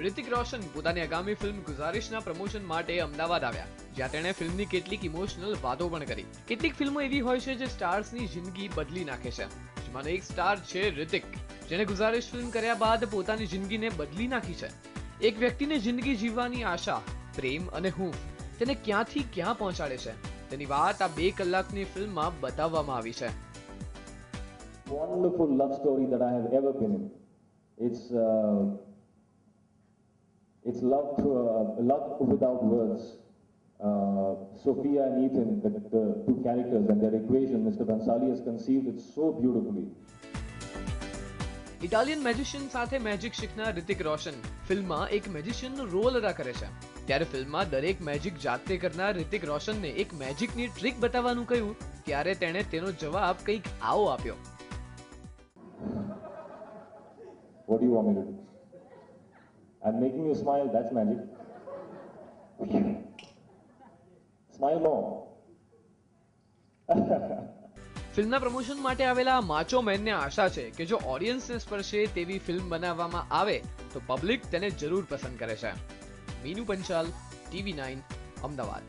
ऋतिक रोशन પોતાની આગામી film ગુઝારિશના promotion માટે અમદાવાદ આવ્યા, જ્યાં તેણે ફિલ્મની કેટલીક ઇમોશનલ વાતો પણ કરી। કેટલીક ફિલ્મો એવી હોય છે જે સ્ટાર્સની જિંદગી બદલી નાખે છે, જેમાંનો એક સ્ટાર છે ऋतिक, જેણે ગુઝારિશ ફિલ્મ કર્યા બાદ પોતાની જિંદગીને બદલી નાખી છે। એક વ્યક્તિને જિંદગી જીવવાની આશા, પ્રેમ અને હૂંફ તેને ક્યાંથી ક્યાં પહોંચાડે છે, તેની વાત આ 2 કલાકની ફિલ્મમાં બતાવવામાં આવી છે। Wonderful love story that I have ever been in. It's love without words. Sophia and Ethan, the two characters and their equation, Mr. Bansali has conceived it so beautifully. Italian magician સાથે magic શીખનાર ઋતિક રોશન ફિલ્મમાં એક મેજિશિયનનો role અદા કરે છે, ત્યારે ફિલ્મમાં દરેક મેજિક જાતે કરનાર ઋતિક રોશનને એક મેજિકની ટ્રીક બતાવવાનું કહ્યું, ત્યારે તેણે તેનો જવાબ કંઈક આવો આપ્યો। What do you want me to do? I'm making you smile, that's magic. Smile more. ફિલ્મના પ્રમોશન માટે આવેલા માચો મેનને આશા છે કે જો ઓડિયન્સને સ્પર્શે તેવી ફિલ્મ બનાવવામાં આવે તો પબ્લિક તેને જરૂર પસંદ કરે છે। મીનુ પંચાલ, TV9, અમદાવાદ।